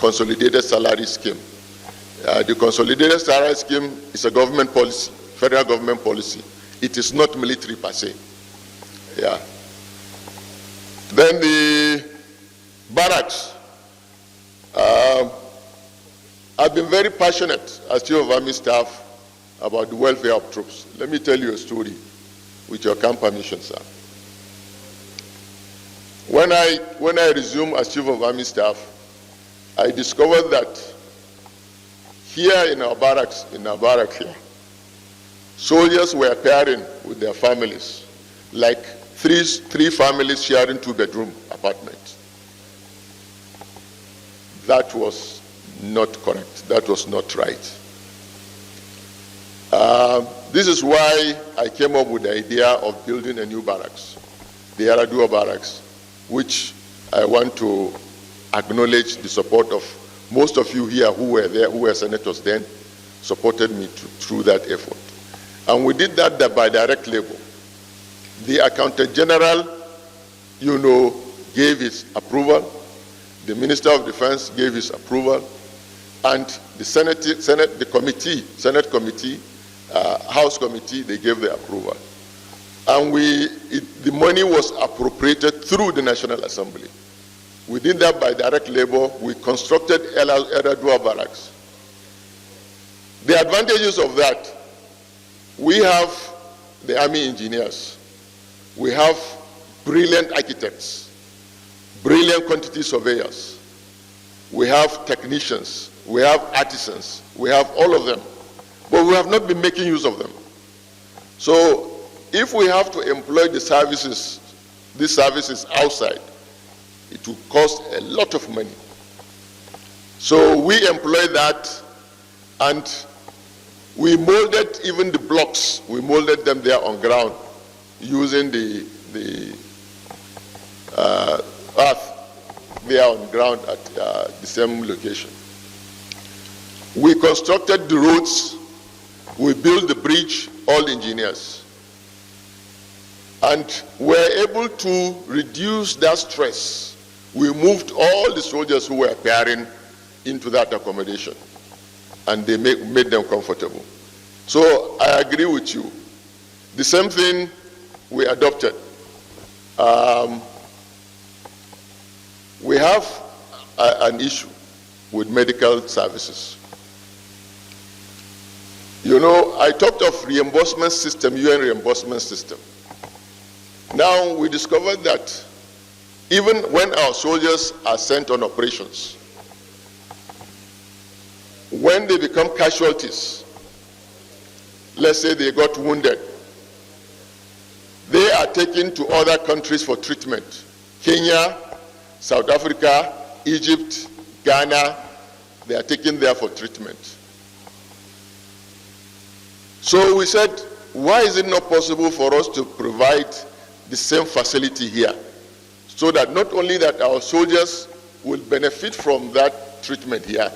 consolidated salary scheme. The consolidated salary scheme is a government policy, federal government policy. It is not military per se. Yeah. Then the barracks. I've been very passionate as Chief of Army Staff about the welfare of troops. Let me tell you a story, with your kind permission, sir. When I resumed as Chief of Army Staff, I discovered that here in our barracks here, soldiers were pairing with their families, like three families sharing two-bedroom apartments. That was not correct. That was not right. This is why I came up with the idea of building a new barracks, the Yaradua barracks, which I want to acknowledge the support of most of you here who were there, who were senators then, supported me through that effort. And we did that by direct labor. The Accountant General, gave his approval. The Minister of Defense gave his approval. And the Senate committee, House committee, they gave their approval. And the money was appropriated through the National Assembly. We did that by direct labor. We constructed Yaradua barracks. The advantages of that, we have the Army engineers. We have brilliant architects, brilliant quantity surveyors. We have technicians. We have artisans. We have all of them. But we have not been making use of them. So if we have to employ these services outside, it will cost a lot of money. So we employ that, and we molded even the blocks. We molded them there on ground using the earth there on ground at the same location. We constructed the roads. We built the bridge, all engineers. And we're able to reduce that stress. We moved all the soldiers who were pairing into that accommodation, and they made them comfortable. So I agree with you. The same thing we adopted. We have an issue with medical services. I talked of reimbursement system, UN reimbursement system. Now we discovered that even when our soldiers are sent on operations, when they become casualties, let's say they got wounded, they are taken to other countries for treatment. Kenya, South Africa, Egypt, Ghana, they are taken there for treatment. So we said, why is it not possible for us to provide the same facility here, so that not only that our soldiers will benefit from that treatment here,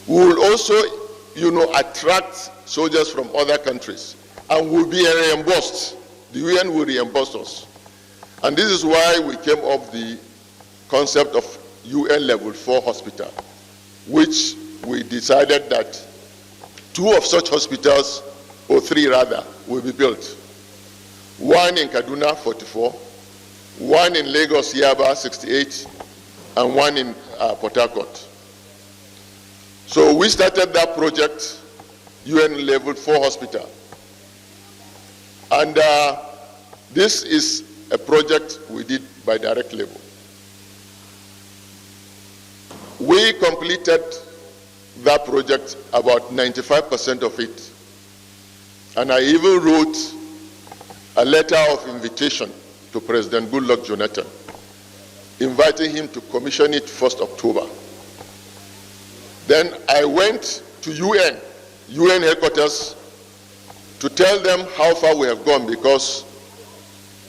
we will also, attract soldiers from other countries, and will be reimbursed. The UN will reimburse us. And this is why we came up with the concept of UN Level 4 hospital, which we decided that 2 of such hospitals, or 3 rather, will be built. 1 in Kaduna, 44, 1 in Lagos, Yaba, 68, and 1 in Port Harcourt. So we started that project, UN Level 4 Hospital. And this is a project we did by direct labor. We completed that project, about 95% of it. And I even wrote a letter of invitation to President Goodluck Jonathan, inviting him to commission it 1st October. Then I went to UN headquarters, to tell them how far we have gone, because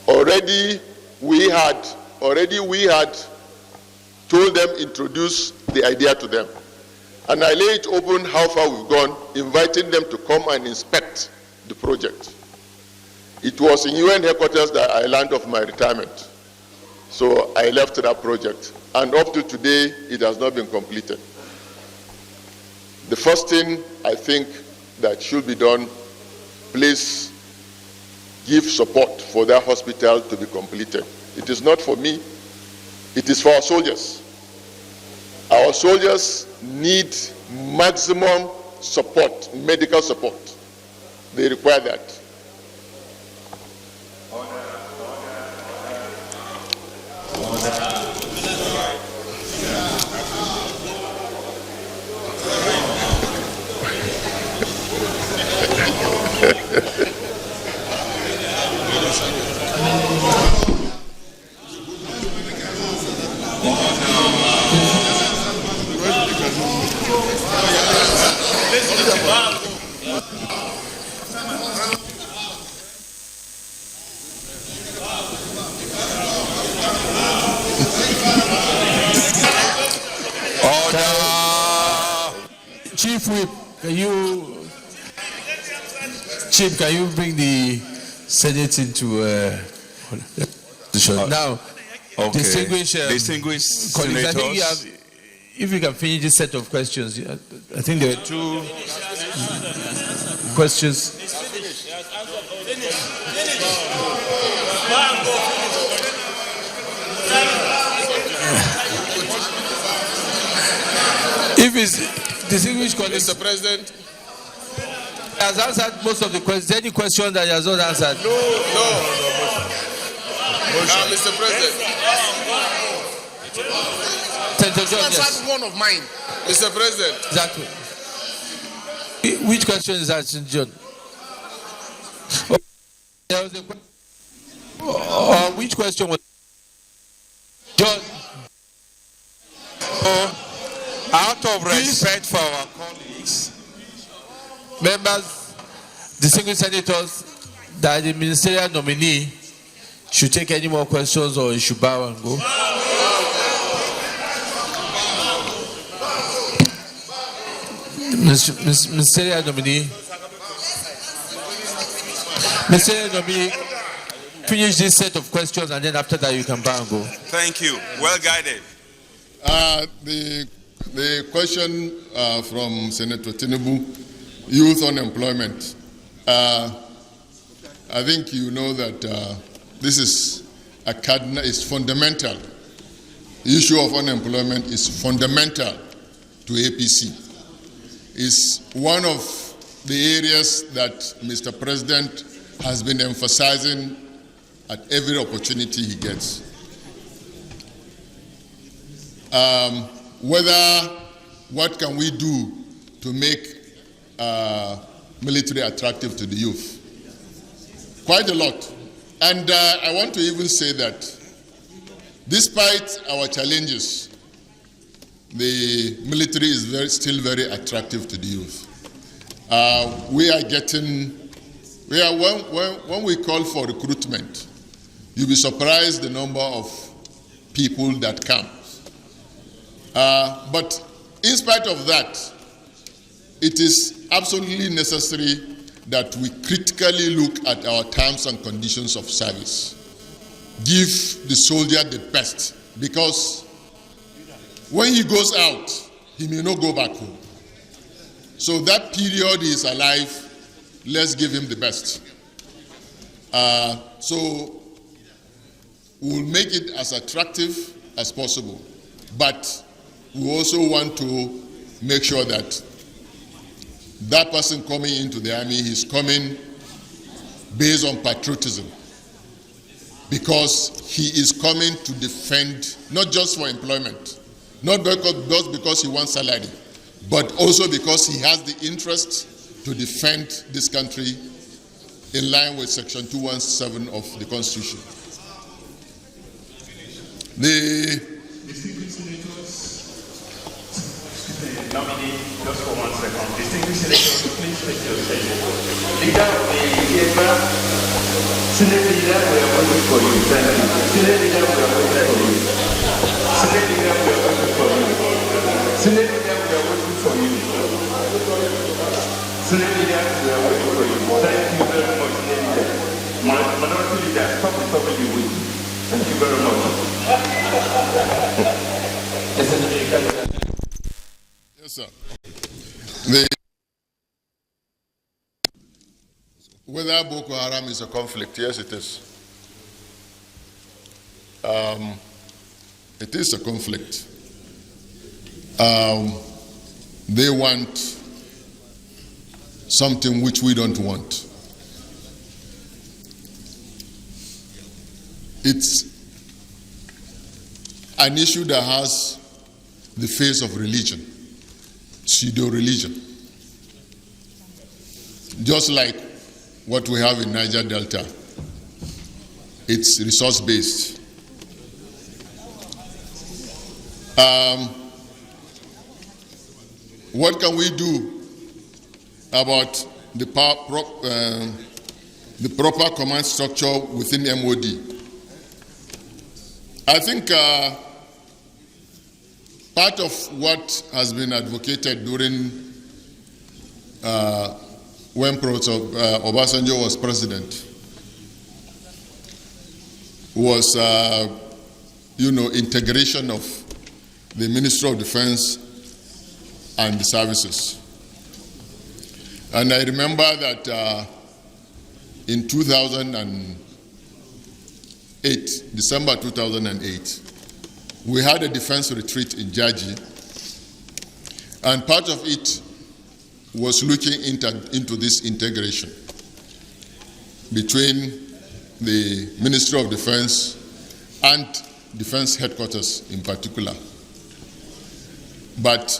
already we had told them, introduce the idea to them. And I laid it open how far we've gone, inviting them to come and inspect the project. It was in UN headquarters that I learned of my retirement. So I left that project. And up to today, it has not been completed. The first thing I think that should be done, please give support for that hospital to be completed. It is not for me, it is for our soldiers. Our soldiers need maximum support, medical support. They require that. Chief Whip, can you bring the Senate into now? Okay. Distinguished colleagues, I think if you can finish this set of questions, I think there are two questions. If it's distinguished colleagues, Mr. President, has answered most of the questions. Any question that he has not answered? No. Mr. President. Senator John, Answered one of mine. Mr. President. Exactly. Which question is that, John? There was a question. Which question was John? Out of respect for our colleagues, members, distinguished senators, that the ministerial nominee should take any more questions or he should bow and go. Ministerial nominee, finish this set of questions and then after that you can bow and go. thank you. Well guided. The question from Senator Tinubu, youth unemployment. I think you know that this is is fundamental. The issue of unemployment is fundamental to APC. It's one of the areas that Mr. President has been emphasizing at every opportunity he gets. What can we do to make military attractive to the youth? Quite a lot. And I want to even say that despite our challenges, the military is still very attractive to the youth. When we call for recruitment, you'll be surprised the number of people that come. But in spite of that, it is absolutely necessary that we critically look at our terms and conditions of service. Give the soldier the best, because when he goes out, he may not go back home. So that period he is alive, let's give him the best. So we'll make it as attractive as possible, but we also want to make sure that that person coming into the army is coming based on patriotism, because he is coming to defend, not just for employment, not just because he wants salary, but also because he has the interest to defend this country in line with Section 217 of the Constitution. Nominee, just for 1 second. Distinguished senators, please take your seat. Leader of the chamber, Senate leader, we are waiting for you. Thank you. Senate leader, we are waiting for you. Senate leader, we are waiting for you. Senate leader, we are waiting for you. Senate leader, we are waiting for you. Thank you very much, Senate leader. Minority leader, stop the wait. Thank you very much. Yes, sir. Whether Boko Haram is a conflict, yes, it is. It is a conflict. They want something which we don't want. It's an issue that has the face of religion, pseudo-religion. Just like what we have in Niger Delta. It's resource-based. What can we do about the proper command structure within MOD? I think part of what has been advocated during when Obasanjo was president was, integration of the Ministry of Defense and the services. And I remember that in 2008, December 2008, we had a defense retreat in Jaji, and part of it was looking into this integration between the Ministry of Defense and Defense Headquarters in particular. But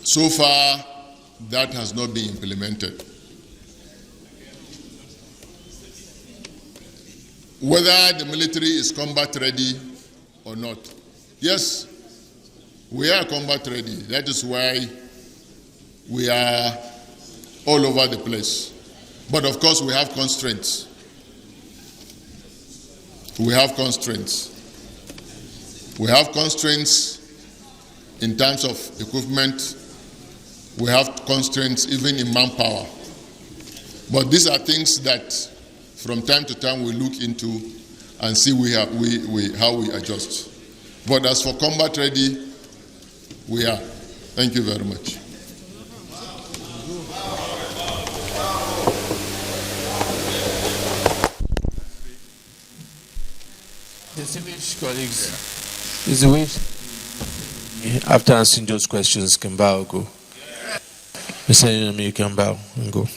so far, that has not been implemented. Whether the military is combat ready or not, yes, we are combat ready. That is why we are all over the place. But of course, we have constraints. We have constraints. We have constraints in terms of equipment. We have constraints even in manpower. But these are things that from time to time we look into and see how we adjust. But as for combat ready, we are. Thank you very much. Distinguished colleagues, is the wish after answering those questions can bow or go. Mr. Inami, you can bow and go.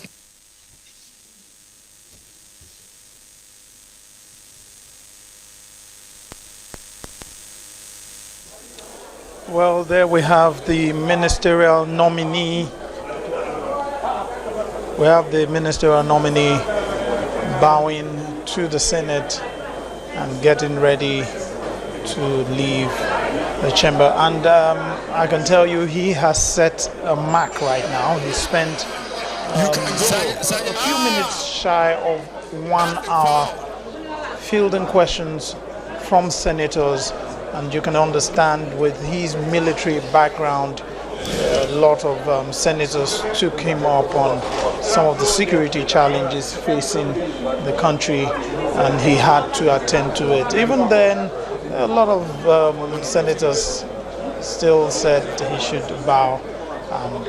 Well, there we have the ministerial nominee. We have the ministerial nominee bowing to the Senate and getting ready to leave the chamber. And I can tell you he has set a mark right now. He spent a few minutes shy of 1 hour fielding questions from senators. And you can understand with his military background, a lot of senators took him up on some of the security challenges facing the country, and he had to attend to it. Even then, a lot of senators still said he should bow and